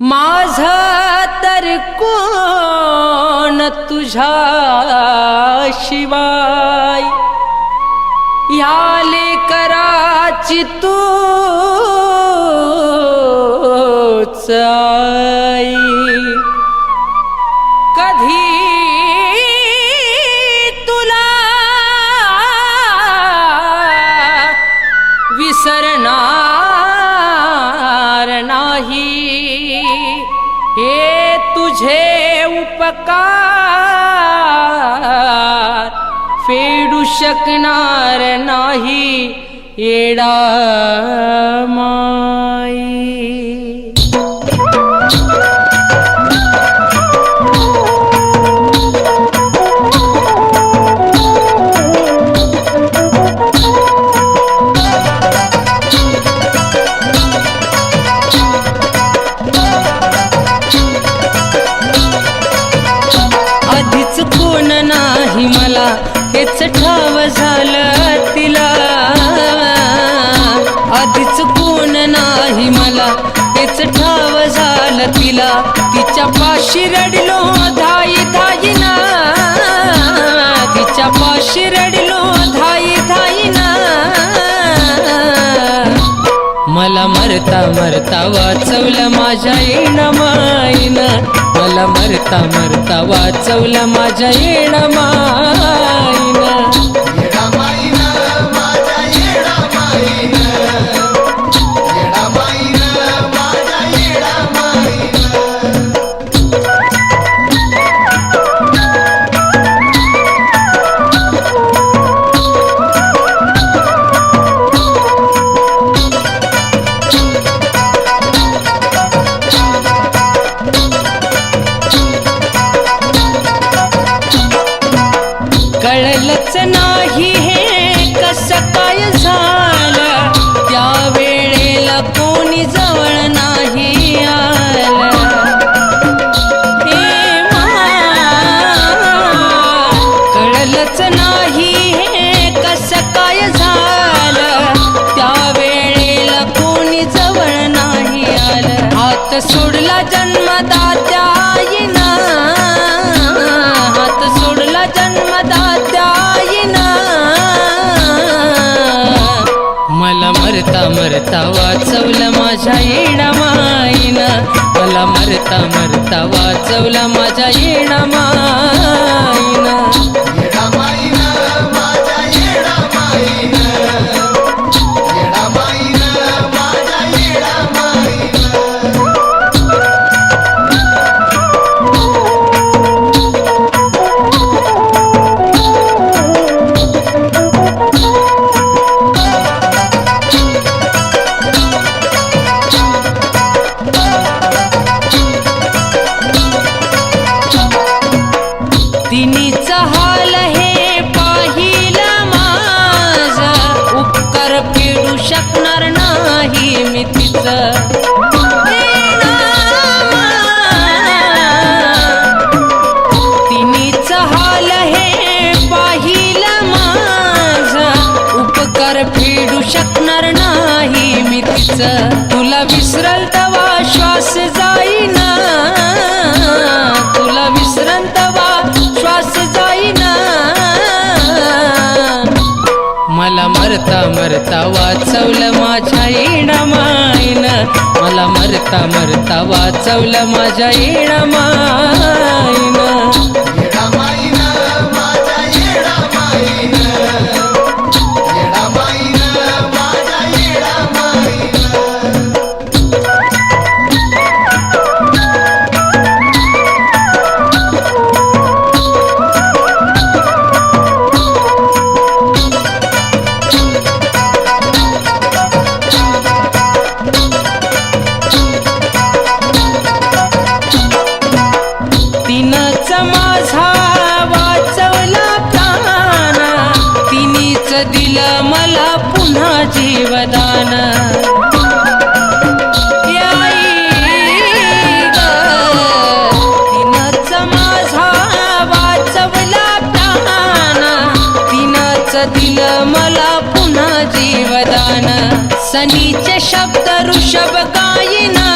माझा तर कोण तुझ्या शिवाय, ह्या लेकराची तूच आई। कधी तुला विसरणार नाही, हे तुझे उपकार फेडू शकणार नाही येडा माई। आधीच कोण नाही मला हेच ठाव झालं तिला, आधीच कोण नाही मला हेच ठाव झालं तिला। तिच्या पाशी रडलो धाई धाईना, तिच्या पाशी रडलो धाई धाईना। मला मरता मरता वाचवलं माझ्या येणमाईनं, मला मरता मरता वाचवलं माझ्या येणमाईनं। कळलंच नाही हे कसं काय झालं, त्या वेळेला कोणी जवळ नाही आलं। हे कळलंच नाही हे कसं काय झालं, त्या वेळेला कोणी जवळ नाही आलं। हात सोडला जन्मदात्या आईना, हात सोडला जन्मदात्या आईना। मला मरता मरता वाचवलं माझ्या येणमाईनं, मला मरता मरता वाचवलं माझ्या येणमाईनं। तिनीचा हाल हे पाहिलं माझं, उपकार फेडू शकणार नाही मी तिचं। तिनीचा हाल हे पाहिलं माझं, उपकार फेडू शकणार नाही मी तिचं। तुला विसरल तवा श्वास जाईना, तुला विसरल तवा श्वास जाईना। मला मरता मरता वाचवलं माझ्या येणमाईनं, मला मरता मरता वाचवलं माझ्या येणमाईनं। तिनंच माझा वाचवला प्राण, तिनीच दिलं मला पुन्हा जीवदान। तिनंच माझा वाचवला प्राण, तिनंच दिलं मला पुन्हा जीवदान। सनीचे शब्द ऋषभ गायिना,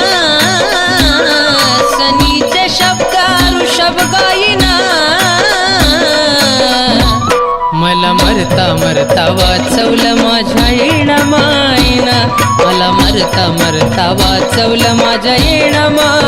मरता वाचवलं माझ्या येणामाईनं, मला मरता मरता वाचवलं माझ्या येणामाईनं.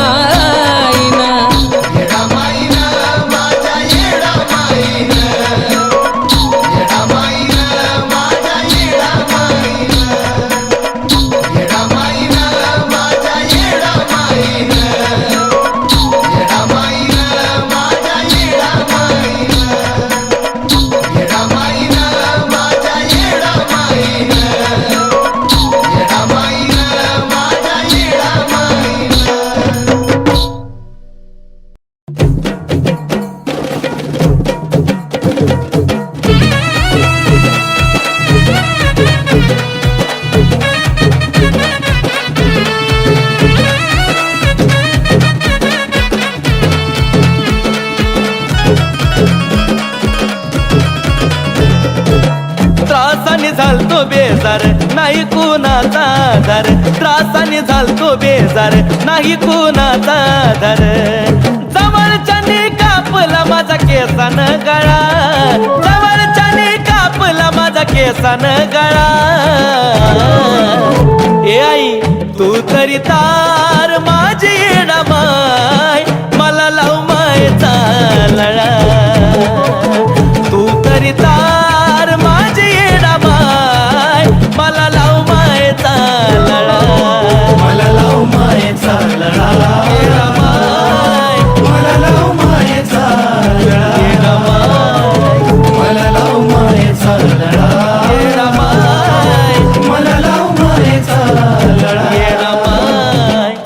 त्रासाने झालतो बेजार नाही कुणाचा आधार, त्रासाने झालतो बेजार नाही कुणाचा आधार. जवळच्याने कापला माझा केसान गळा, जवळच्याने कापला माझा केसान गळा. ए आई तू तरी तार माझी येणामाय, मला लाव मायचा लळा. तू तरी तार माझी येणामाय, मला लाव मायचा लळा. मला लाव मायचा लळा. येणामाय मला लाव मायचा लळा. येणामाय मला लाव मायचा लळा. येणामाय मला लाव मायचा लळा. येणामाय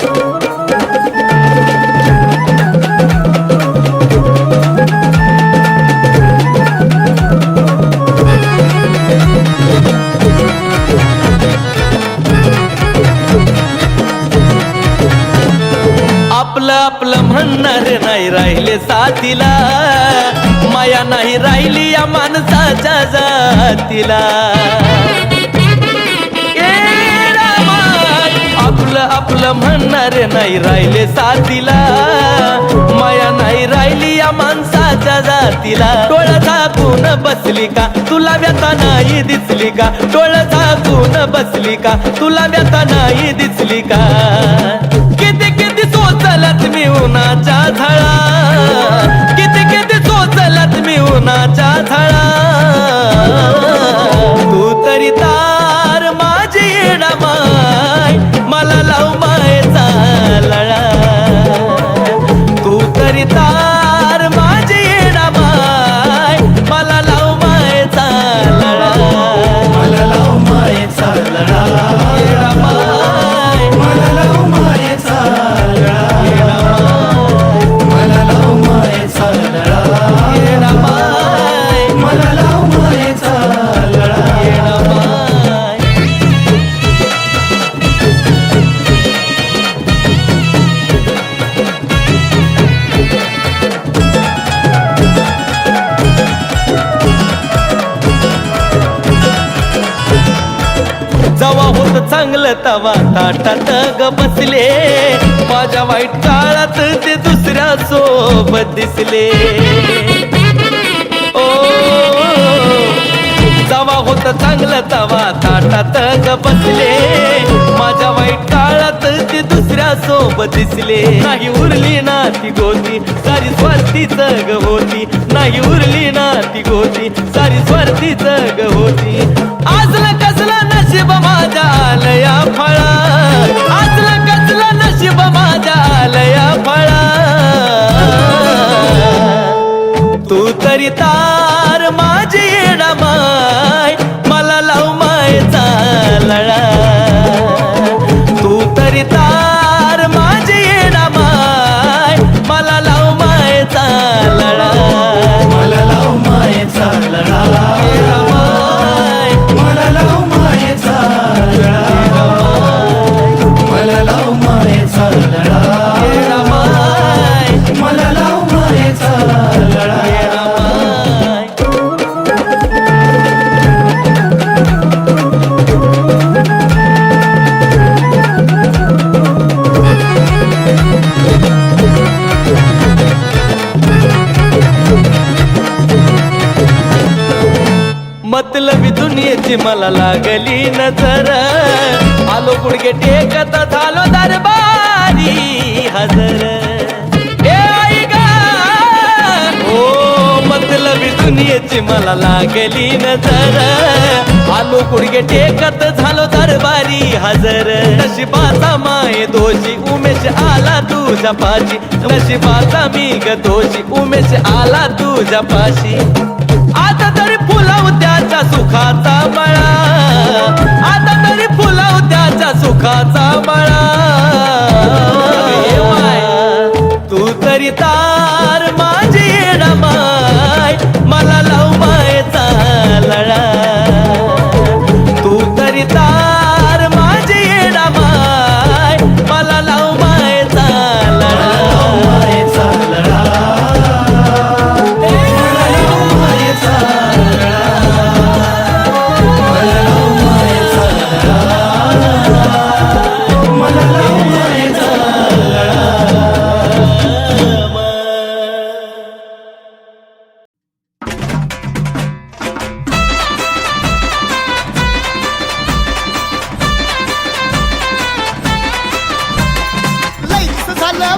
आपलं आपलं म्हणणार नाही राहिले साथीला, माया नाही राहिली या माणसाच्या जातीला. ए रामाय, आपलं आपलं म्हणणार नाही राहिले साथीला, माया नाही राहिली या माणसाच्या जातीला. डोळं झाकून बसली का तुला व्यथा नाही दिसली का, डोळं झाकून बसली का तुला व्यथा नाही दिसली का. किती किती सोचलत मी उन्हाच्या झळा, किती किती सोचलत मी उन्हाच्या झळा. तू तरी तार माझी येणामाय, मला लाव मायचा लळा. तू तरी तार माझी येणामाय, मला लाव मायचा लळा. मला लाव मायचा लळा. येणामाय मला लाव मायचा लळा. मला लाव मायचा लळा. येणामाय मला लाव मायचा लळा. येणामाय जवा होत चांगलं तवा ताटात ग बसले, माझ्या वाईट काळात ते दुसऱ्या सोबत दिसले. ओ जवा होत चांगलं तवा ताटात ग बसले, माझ्या वाईट काळात ते दुसऱ्या सोबत दिसले. नाही उरली ना ती गोती सारी स्वार्थीच ग होती, नाही उरली ना ती गोती सारी स्वार्थीच ग होती. आजलं कसलं नशीब माझ्या आलया फळा, आजलं कसलं नशीब माझ्या आलया फळा. तू तरी तार माझी येणामाय, मला लाव मायचा लळा. तू तरी तार माझी येणामाय, मला लाव मायचा लळा. मला लाव मायचा लळा. येणामाय मला लाव मायचा लळा. मला दुनियेची मला लागली नजर आलो गुडघे टेकत झालो दरबारी हजर ए आई गा हो मतलबी दुनियेची मला लागली नजर आलो गुडघे टेकत झालो दरबारी हजर नशिबाचा माये दोषी उमेश आला तुझ्या पाशी नशिबाचा मी ग दोषी उमेश आला तुझ्या पाशी आता तरी फुलाव त्याच्या सुखाचा मळा आता तरी फुलाव त्याच्या सुखाचा मळा तू तरी तार माझी येणा माय मला लाव मायचा लळा तू तरी तार माझी येणा माय मला लाव मायचा लळा मायचा लळा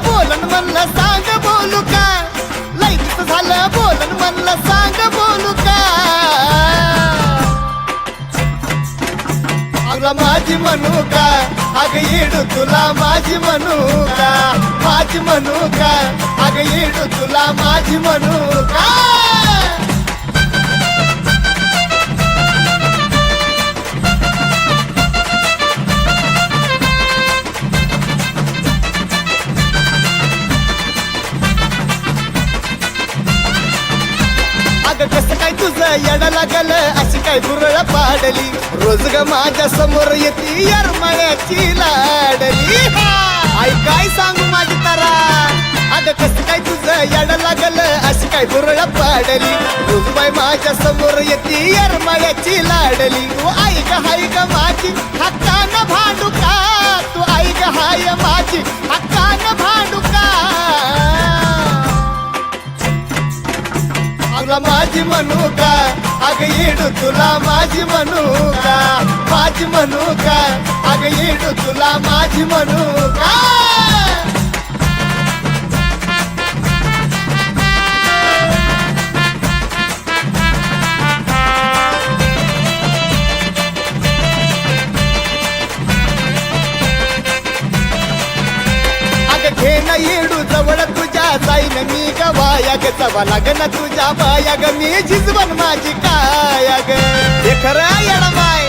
बोलन म्हणलं सांग बोलू का लईच झालं बोलन म्हणलं सांग बोलू का अगला माझी म्हणू का अग येडू तुला माझी म्हणू का माझी म्हणू का अग येडू तुला माझी म्हणू का कसं काय तुझं येडा लागल अशी काय बुरळ पाडली रोज ग माझ्या समोर येते यरमळ्याची लाडली आई काय सांगू माझी तारा अगं कसं काय तुझं येडा लागल अशी काय बुरळ पाडली रोज बाई माझ्या समोर येते यरमळ्याची लाडली तू आई ग हाय ग माझी हक्कानं भांडू का तू आई ग हाय माझी हक्कानं भांडू का अगला माझी म्हणू का अग येडू तुला माझी म्हणू का माझी म्हणू का अग येडू तुला माझी म्हणू का घेन येडू जवळ तुझ्या जाईन मी गवाया ग चवा लागन तुझ्या बाया ग मी झिजवन माझी काया ग हे खरं येडा बाय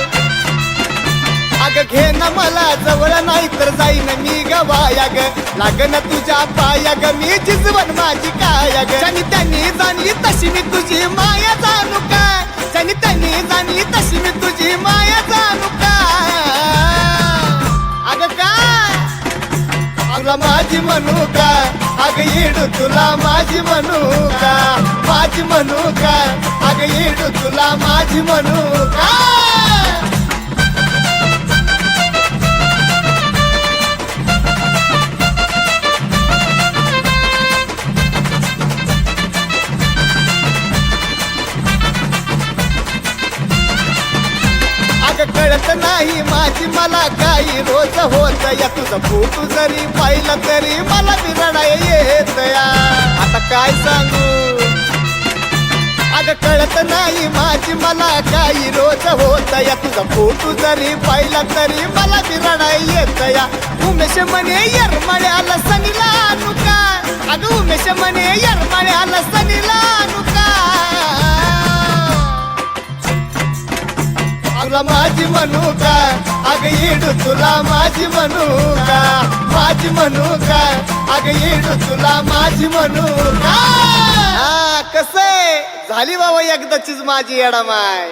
अग घेन मला जवळ नाही तर जाईन मी गवाया ग लागन तुझ्या पाया ग मी झिजवन माझी काया ग ज्यांनी त्यांनी जाणली तशी मी तुझी माया जाणू काय ज्यांनी त्यांनी जाणली तशी मी तुझी माया जाणू काय अग काय अगला माझी म्हणू का अग येडू तुला माझी म्हणू का माझी म्हणू का अग येडू तुला माझी म्हणू का कळत नाही माझी मला काही रोज होत या तुझं फोटो जरी पाहिला तरी मला रडाय येत या आता काय सांगू अग कळत नाही माझी मला काही रोज होत या तुझा फोटो जरी पाहिला तरी मला रडाय येत या उमेश म्हणे यरमळ्याला सनीला आणू का अग उमेश म्हणे यरमळ्याला सनीला आणू का अगला माझी म्हणू का अग येडू तुला माझी म्हणू का माझी म्हणू का अग येडू तुला माझी म्हणू का कसं झाली बाबा एकदाचीच माझी येडा माय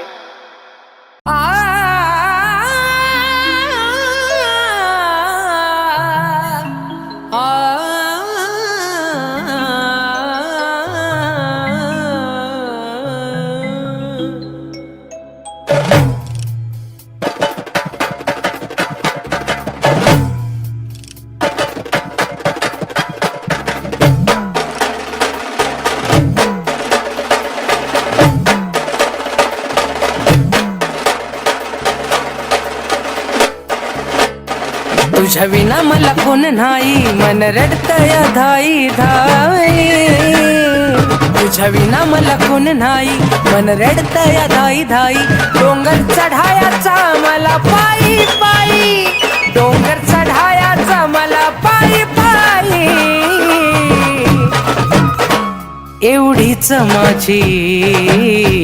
तुझ्या विना मला कोण नाही, मन रडतय धाई धाई. तुझ्या विना मला कोण नाही, मन रडतय धाई धाई. डोंगर चढायाचा मला पायी पायी, डोंगर चढायाचा मला पायी पायी. एवढीच माझी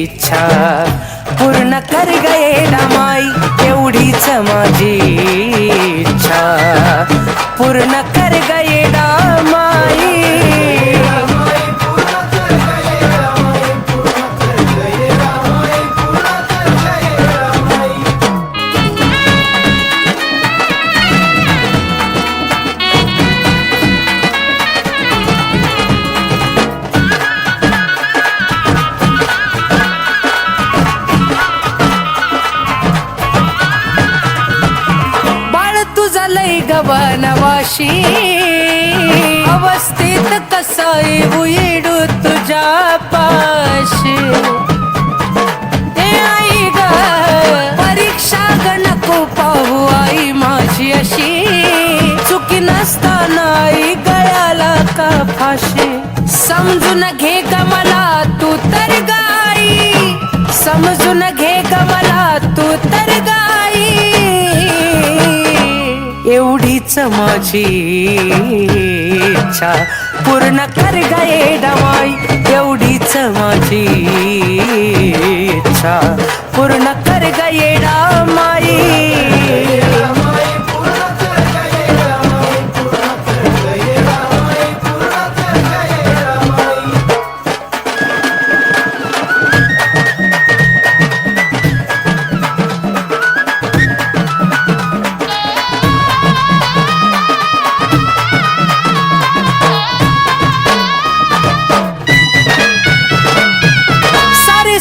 इच्छा पूर्ण कर गये माई. एवढीच माझी इच्छा पूर्ण कर गये माई. गवनवाशी अवस्थित कसा येऊ येडू तुझ्या पाशी. आई ग परीक्षा ग नको पाहू आई माझी अशी. चुकी नसताना आई गळ्याला का फाशी. समजून घे ग मला तू तर गाई, समजून घे ग मला तू तर गाई. एवढीच माझी इच्छा पूर्ण कर गये डमाई. एवढीच माझी इच्छा पूर्ण कर गये डमाई.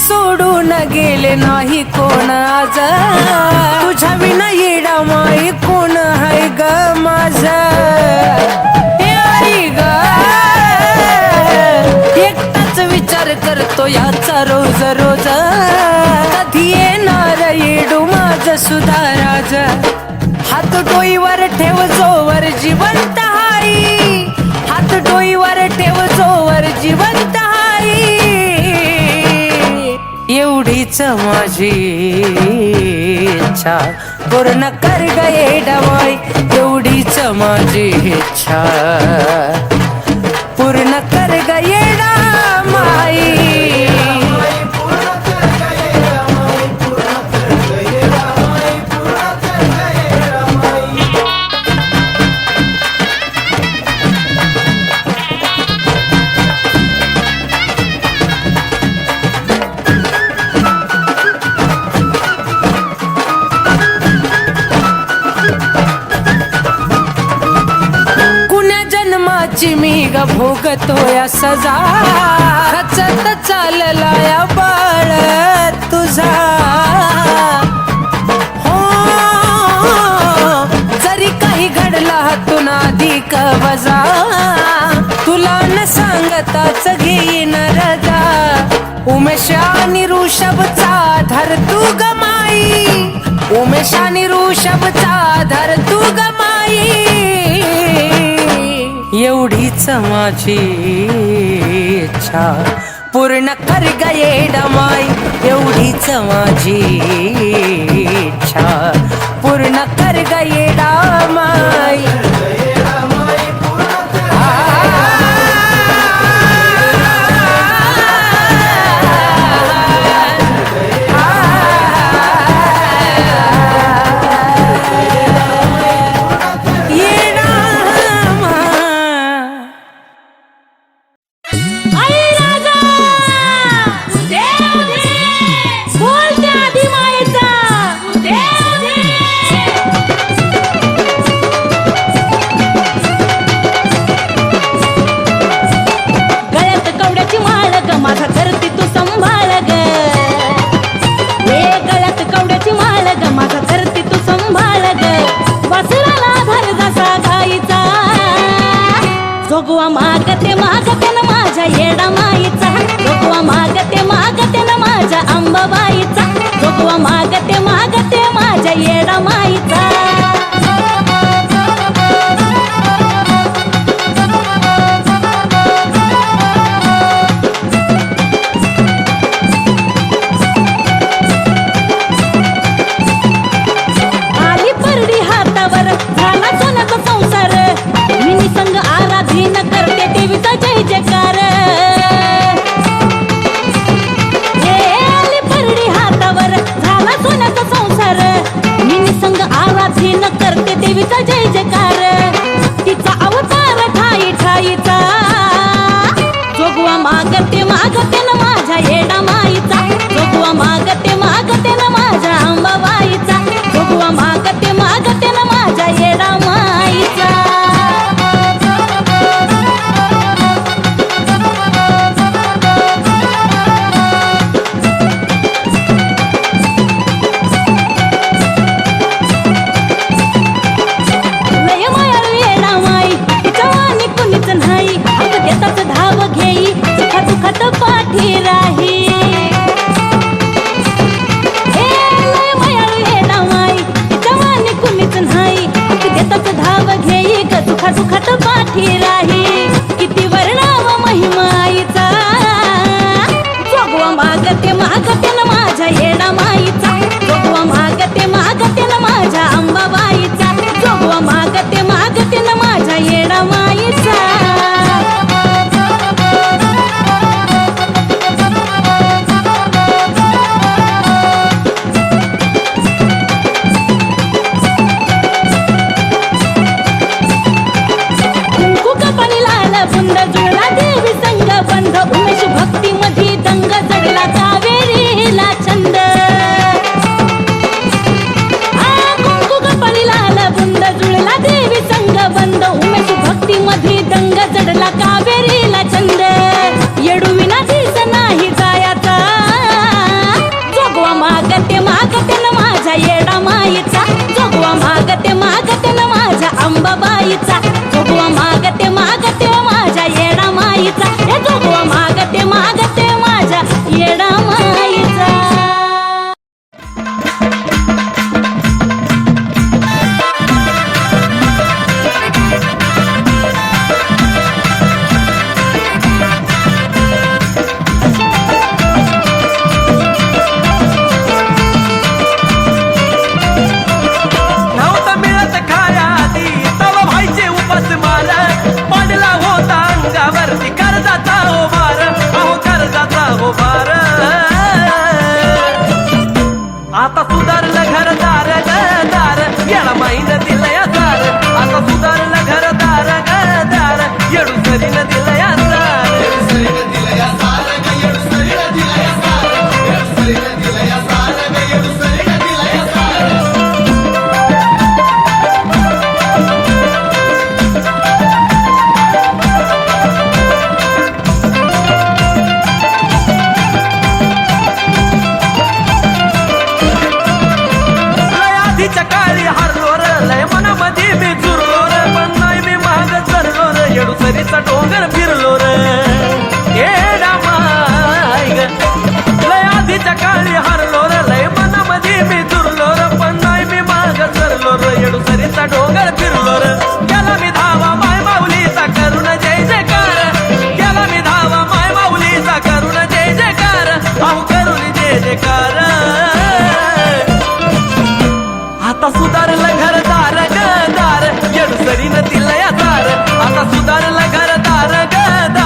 सोडून गेले नाही कोण आज, तुझ्या विना येडा माई कोण हाय ग माझा. आई ग एकटाच विचार करतो याचा रोज रोज. कधी येणार येडू माझ सुद्धा राज. हात डोईवर ठेव जोवर जिवंत हाई, हात डोईवर ठेव जोवर जिवंत हाई. एवढीच माझी इच्छा पूर्ण कर गये डमाई. एवढीच माझी इच्छा पूर्ण कर गये डमाई. मी ग भोगतोय सजा. खचत चालला या बाळ तुझा. हो जरी काही घडला हातून अधिक वजा. तुला न सांगताच घेईन रजा. उमेश आणि ऋषभचा धर तू गमाई. उमेश आणि ऋषभचा धर तू गमाई. एवढीच माझी इच्छा पूर्ण कर गये डमाई. एवढीच माझी इच्छा पूर्ण कर गये डमाई. जोगवा मागते मागते न माझ्या येडा माईचा. जोगवा मागते मागते न माझ्या अंबाबाईचा. जोगवा मागते मागते माझ्या येडा माईचा. मोठी राही किती वर्णाव महिमा आईचा जोगवा मागते मागते न माझ्या येडा माईचा जोगवा मागते मागते न माझ्या अंबाबाईचा जोगवा मागते मागते न माझ्या येडा माईचा कुंकू कपाळी लाल बुंद जुळला देवी संग बंध उमेश भक्ती मध्ये दंग जडला कावेरीला छंद कुंकू कपाळी लाल बुंद जुळला देवी संग बंध उमेश भक्ती मध्ये दंग जडला कावेरीला छंद येडूविना दिस नाही जायाचा जोगवा मागते मागते न माझ्या येडा माईचा जोगवा मागते मागते न माझ्या अंबाबाईचा जोगवा मागते मागते माझ्या येडा माईचा हे जोगवा मागते मागते माझ्या येडा माईचा नव्हतं मिळत खाया आधी तवा व्हायचे उपास मार पडला होता अंगावरती कर्जाचा हो भार अहो कर्जाचा हो भार आता सुधारलं घरदार गदार येडा माईन दिलया सार आता सुधारलं घरदार गदार येडू सरीन दिलया सार लय आधीच्या काळी हरलो र लय मनामध्ये मी झुरलो र पण नाही मी माग चरलो र येडू सरीचा डोंगर फिरलो र येडा माय ग लय आधीच्या काळी हरलो र लय मनामध्ये मी झुरलो र पण नाही मी माग चरलो र येडू सरीचा डोंगर फिरलो र गेला मी धावा माय माऊलीचा करून जय जयकार गेला मी धावा माय माऊलीचा करून जय जयकार अहो करून जय जयकार आता सुधारलं घरदार गदार येडू सरीन दिलया सार आता सुधारलं घरदार गदार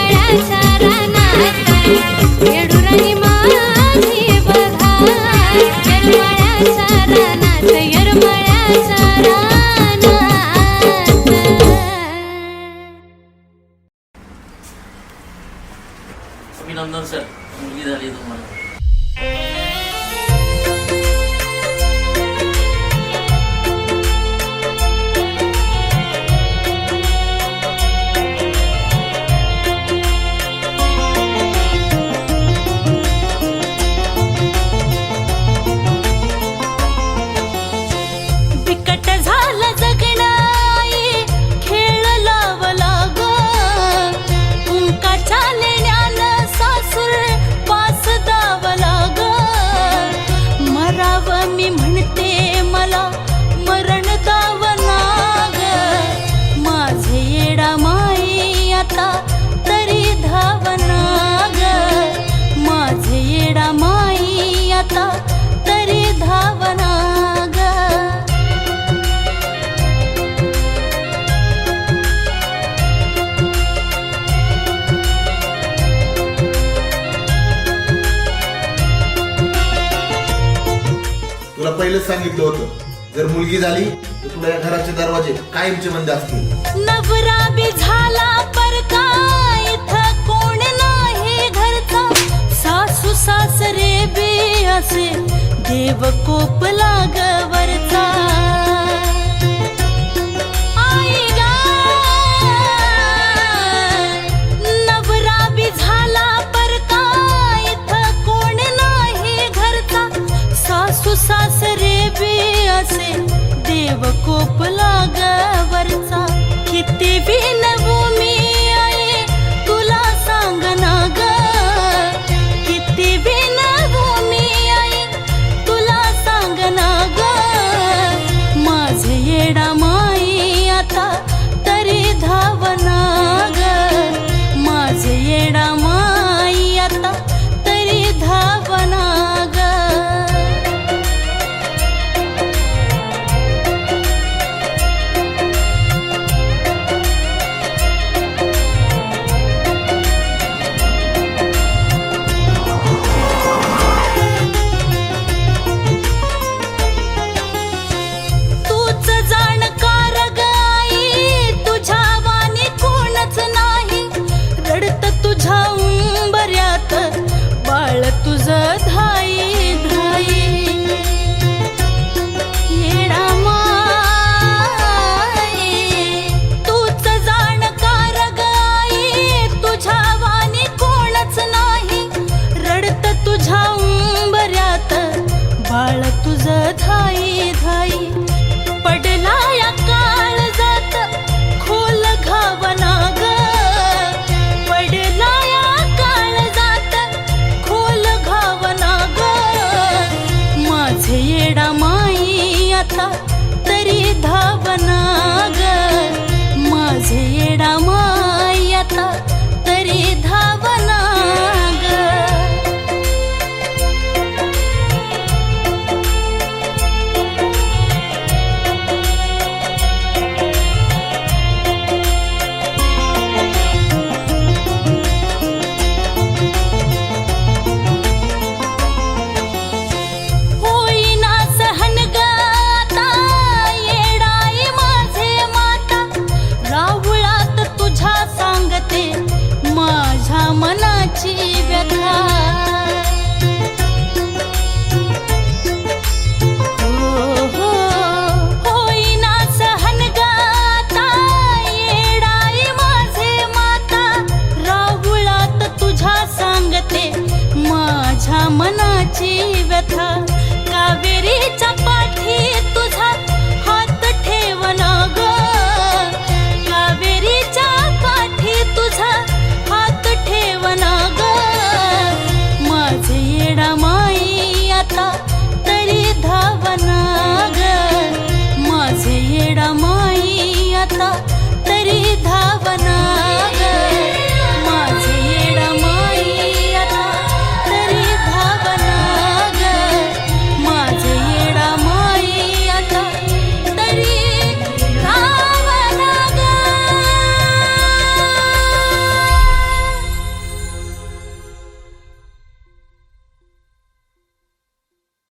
येरमाळ्याच्या रानात येडुराई माझी बघा येरमाळ्याच्या रानात येरमाळ्याच्या रानात अभिनंदन सर, मुलगी झाली तुम्हाला. बिकट झालं जगणाई खेळ लावला ग उंकाच्या लेण्यानं सासूर पास दावला ग मरावं मी म्हणते मला मरण दावना ग माझे येडा माई आता तरी धावना ग माझे येडा माई आता तरी धावना ग तुला पहिलेच सांगितलं होतं, जर मुलगी झाली तर तुला या घराचे दरवाजे कायमचे बंद असतील. नवरा बी झाला परका इथं कोण नाही घरचा सासू सासरे बी असे देव कोप लागवरचा आई गा नवरा बी झाला परका इथं कोण नाही घरचा सासू सासरे बी असे देव कोप लागवरचा किती बी नवू मी आई तुला सांगना ग किती बी नवू मी आई तुला सांगना ग माझे येडा माई आता तरी धावना ग माझे येडा माई आता तरी धावना ग तूच जाणकार गाई तुझ्या वाणी कोणच नाही रडत तुझ्या उंबऱ्यात बाळ तुझं धाई धाई येडा माई तूच जाणकार गाई तुझ्या वाणी कोणच नाही रडत तुझ्या उंबऱ्यात बाळ तुझं धाई धाई पडला या काळजात खोल घावना ग पडला या काळजात खोल घावना ग माझे येडा माई आता तरी धावना ग माझे येडा माई आता तरी धावना ग होईना सहन गाता येडाई माझे माता राहुळात तुझ्या सांगते माझ्या मनाची व्यथा हो होईना सहन गाता येडाई माझे माता राहुळात तुझ्या सांगते माझ्या मनाची व्यथा कावेरीच्या पाठी तुझा हात ठेवना ग कावेरीच्या पाठी तुझा हात ठेवना ग माझे येडा माई आता तरी धावना ग माझे येडा माई आता